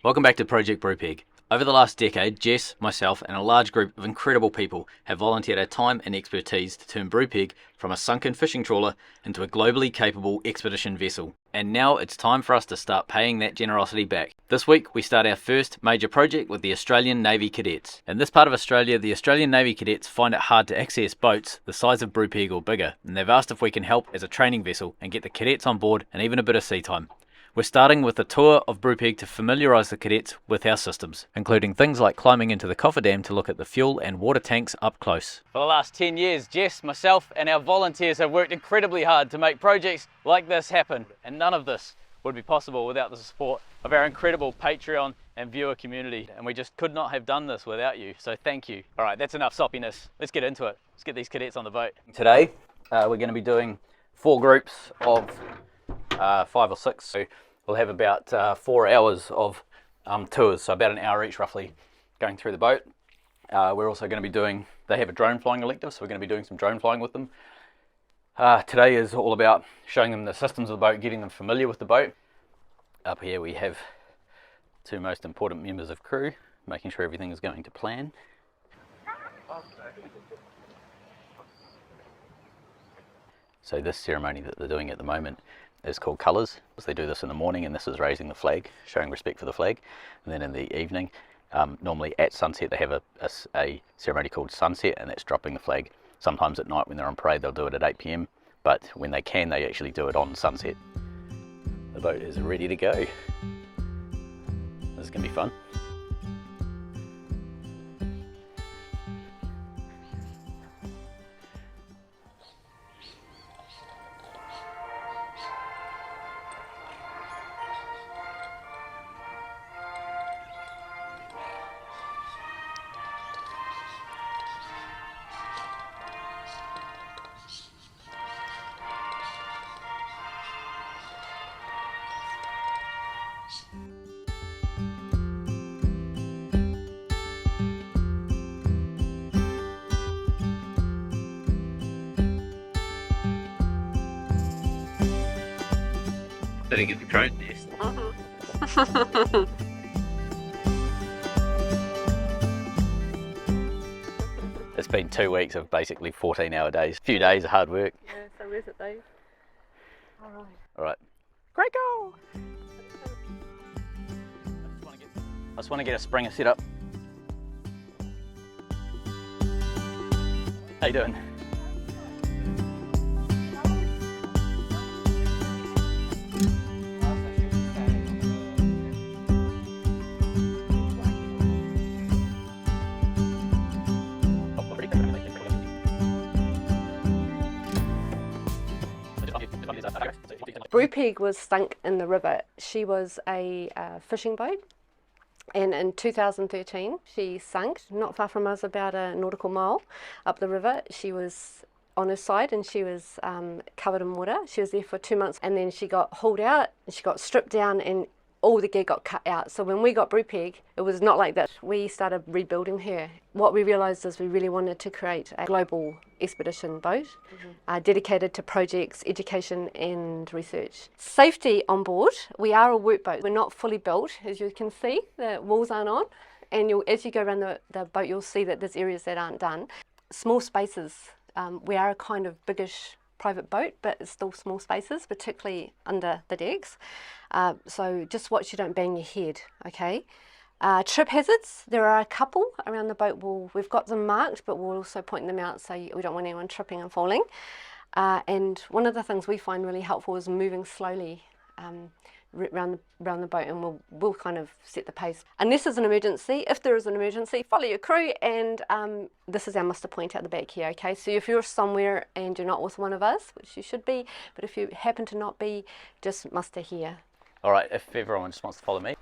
Welcome back to Project Brupeg. Over the last decade, Jess, myself and a large group of incredible people have volunteered our time and expertise to turn Brupeg from a sunken fishing trawler into a globally capable expedition vessel. And now it's time for us to start paying that generosity back. This week we start our first major project with the Australian Navy Cadets. In this part of Australia, the Australian Navy Cadets find it hard to access boats the size of Brupeg or bigger, and they've asked if we can help as a training vessel and get the cadets on board and even a bit of sea time. We're starting with a tour of Brupeg to familiarise the cadets with our systems, including things like climbing into the cofferdam to look at the fuel and water tanks up close. For the last 10 years, Jess, myself and our volunteers have worked incredibly hard to make projects like this happen, and none of this would be possible without the support of our incredible Patreon and viewer community, and we just could not have done this without you, so thank you. Alright, that's enough soppiness. Let's get into it. Let's get these cadets on the boat. Today, we're going to be doing 4 groups of 5 or 6, so we'll have about 4 hours of tours, so about an hour each roughly, going through the boat. We're also going to be doing, they have a drone flying elective, so we're going to be doing some drone flying with them. Today is all about showing them the systems of the boat, getting them familiar with the boat. Up here we have 2 most important members of crew, making sure everything is going to plan. So this ceremony that they're doing at the moment is called colours. They do this in the morning, and this is raising the flag, showing respect for the flag. And then in the evening, normally at sunset, they have a ceremony called sunset, and that's dropping the flag. Sometimes at night when they're on parade, they'll do it at 8 PM, but when they can, they actually do it on sunset. The boat is ready to go. This is going to be fun. Better get the drone test. It's been 2 weeks of basically 14-hour days. A few days of hard work. Yeah, so where's it, Dave? Alright. Alright. Great goal! I just want to get a springer set up. How you doing? Brupeg was sunk in the river. She was a fishing boat, and in 2013 she sunk not far from us, about a nautical mile up the river. She was on her side and she was covered in water. She was there for 2 months, and then she got hauled out and she got stripped down and all the gear got cut out. So when we got Brupeg, it was not like that. We started rebuilding her. What we realised is we really wanted to create a global expedition boat, dedicated to projects, education and research. Safety on board. We are a work boat. We're not fully built, as you can see. The walls aren't on, and as you go around the boat, you'll see that there's areas that aren't done. Small spaces. We are a kind of biggish private boat, but it's still small spaces, particularly under the decks. So just watch you don't bang your head, okay? Trip hazards, there are a couple around the boat. We've got them marked, but we'll also point them out so we don't want anyone tripping and falling. And one of the things we find really helpful is moving slowly around the boat, and we'll kind of set the pace. Unless there's an emergency, if there is an emergency, follow your crew, and this is our muster point out the back here, okay? So if you're somewhere and you're not with one of us, which you should be, but if you happen to not be, just muster here. Alright, if everyone just wants to follow me.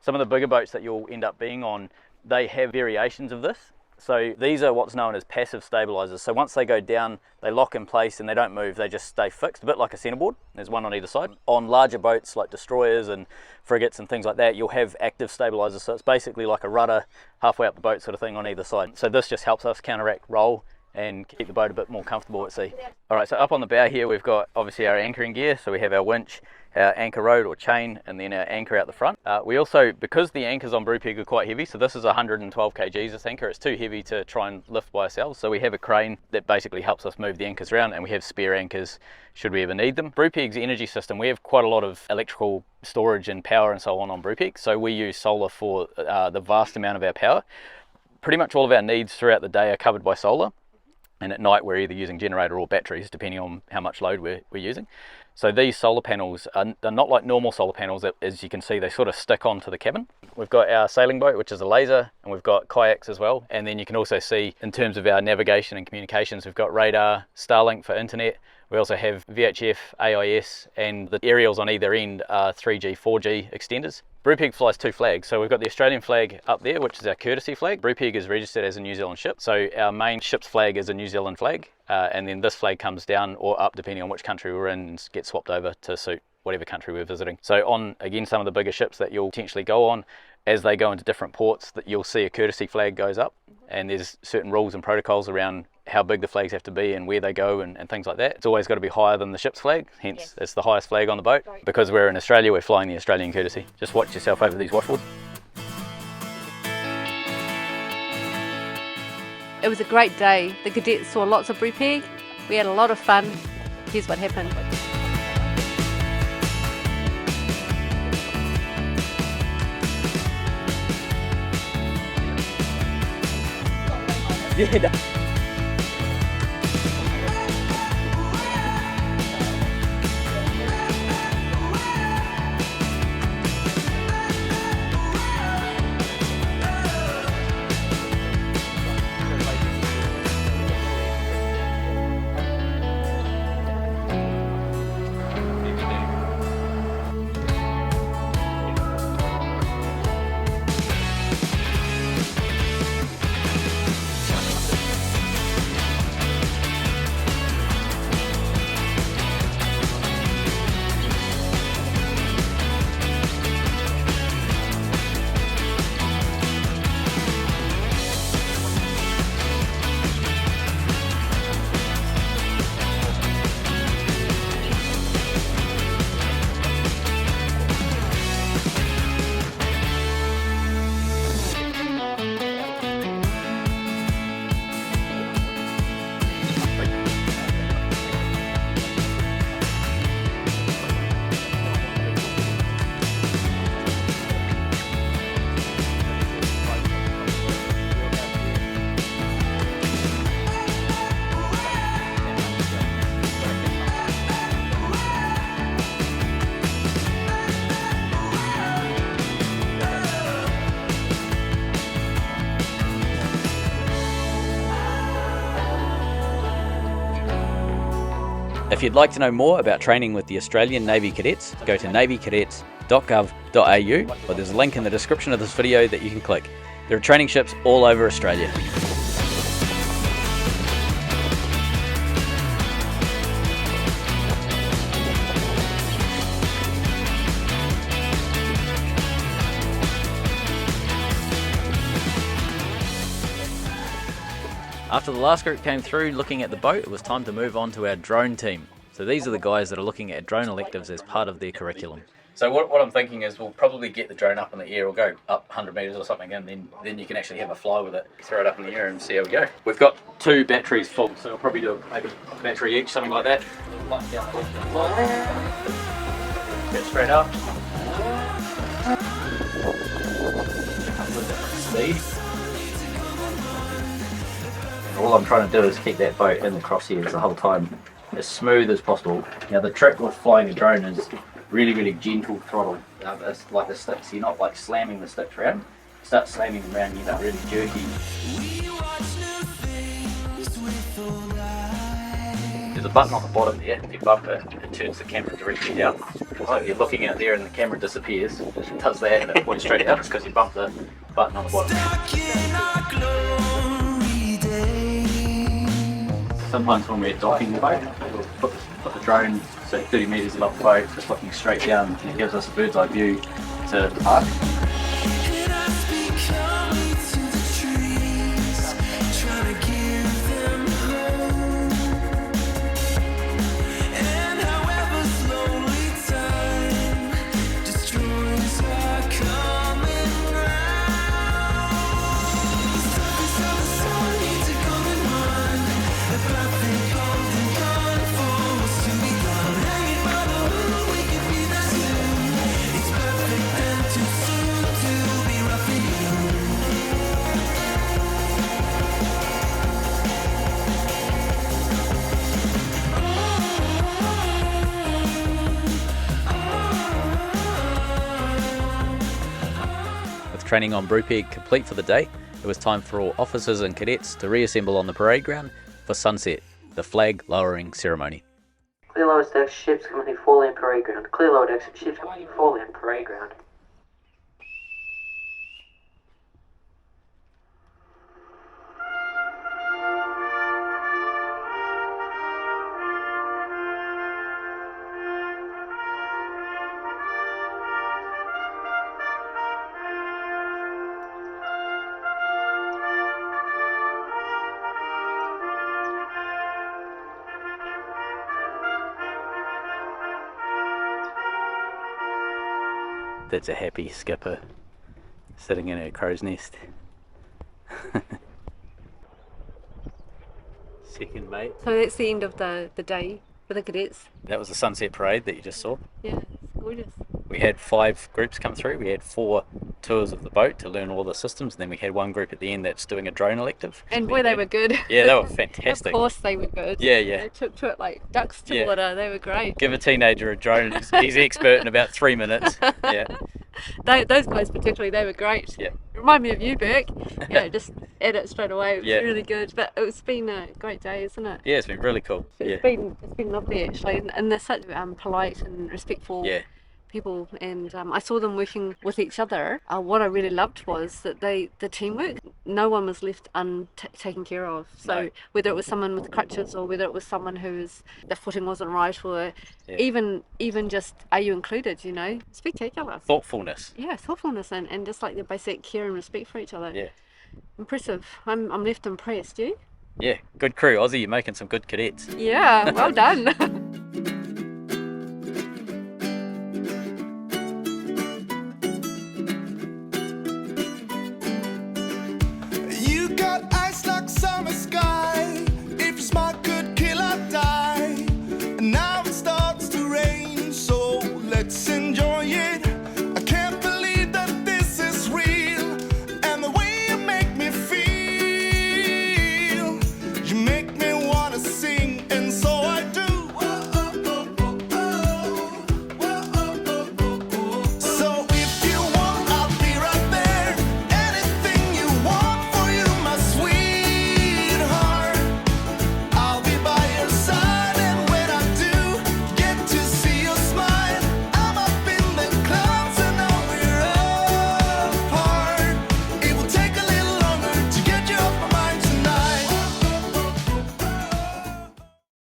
Some of the bigger boats that you'll end up being on, they have variations of this. So these are what's known as passive stabilizers. So once they go down, they lock in place and they don't move, they just stay fixed, a bit like a centerboard. There's one on either side. On larger boats like destroyers and frigates and things like that, you'll have active stabilizers. So it's basically like a rudder halfway up the boat sort of thing on either side. So this just helps us counteract roll and keep the boat a bit more comfortable at sea. Alright, so up on the bow here we've got obviously our anchoring gear, so we have our winch, our anchor rod or chain, and then our anchor out the front. We also, because the anchors on Brupeg are quite heavy, so this is 112 kgs this anchor, it's too heavy to try and lift by ourselves, so we have a crane that basically helps us move the anchors around, and we have spare anchors should we ever need them. Brupeg's energy system, we have quite a lot of electrical storage and power and so on Brupeg, so we use solar for the vast amount of our power. Pretty much all of our needs throughout the day are covered by solar, and at night we're either using generator or batteries depending on how much load we're using. So these solar panels are not like normal solar panels. As you can see, they sort of stick onto the cabin. We've got our sailing boat, which is a laser, and we've got kayaks as well. And then you can also see in terms of our navigation and communications, we've got radar, Starlink for internet. We also have VHF, AIS, and the aerials on either end are 3G, 4G extenders. Brupeg flies two flags, so we've got the Australian flag up there, which is our courtesy flag. Brupeg is registered as a New Zealand ship, so our main ship's flag is a New Zealand flag, and then this flag comes down or up depending on which country we're in and gets swapped over to suit whatever country we're visiting. So on, again, some of the bigger ships that you'll potentially go on, as they go into different ports, that you'll see a courtesy flag goes up, and there's certain rules and protocols around how big the flags have to be and where they go and things like that. It's always got to be higher than the ship's flag, hence it's the highest flag on the boat. Because we're in Australia, we're flying the Australian courtesy. Just watch yourself over these washboards. It was a great day. The cadets saw lots of Brupeg. We had a lot of fun. Here's what happened. Yeah. If you'd like to know more about training with the Australian Navy Cadets, go to navicadets.gov.au, or there's a link in the description of this video that you can click. There are training ships all over Australia. After the last group came through looking at the boat, it was time to move on to our drone team. So these are the guys that are looking at drone electives as part of their curriculum. So what I'm thinking is we'll probably get the drone up in the air, or go up 100 metres or something, and then you can actually have a fly with it. Throw it up in the air and see how we go. We've got 2 batteries full, so we'll probably do maybe a battery each, something like that. Get straight up. Speed. All I'm trying to do is keep that boat in the crosshairs the whole time, as smooth as possible. Now the trick with flying a drone is really gentle throttle. It's like the sticks, you're not like slamming the sticks around. Start slamming them around, you end up really jerky. There's a button on the bottom there. If you bump it, it turns the camera directly down. So if you're looking out there and the camera disappears, it does that and it points straight out. It's because you bumped the button on the bottom. Sometimes when we're docking the boat, we'll put the drone, say 30 metres above the boat, just looking straight down, and it gives us a bird's eye view to the park. training on Brupeg complete for the day, it was time for all officers and cadets to reassemble on the parade ground for sunset, the flag lowering ceremony. Clear lower decks, ships coming to fall in parade ground. Clear lower decks, ships coming to fall in parade ground. That's a happy skipper sitting in her crow's nest. Second mate. So that's the end of the day for the cadets. That was the sunset parade that you just saw. Yeah, it's gorgeous. We had 5 groups come through. We had 4 tours of the boat to learn all the systems, and then we had 1 group at the end that's doing a drone elective. And boy, they were good. Yeah, they were fantastic. Of course they were good. Yeah, yeah. They took to it like ducks to water. They were great. Give a teenager a drone, he's expert in about 3 minutes. Yeah. Those guys particularly, they were great. Yeah. Remind me of you, Beck. Yeah, just at it straight away. It was Yeah. really good. But it's been a great day, isn't it? Yeah, it's been really cool. It's been lovely actually, and they're such polite and respectful Yeah. people, and I saw them working with each other. What I really loved was that the teamwork, no one was left taken care of. So No. whether it was someone with crutches or whether it was someone whose the footing wasn't right, or even just are you included, you know, spectacular. Thoughtfulness. Yeah, thoughtfulness and just like the basic care and respect for each other. Yeah. Impressive. I'm left impressed. You? Yeah, good crew. Aussie, you're making some good cadets. Yeah, well done.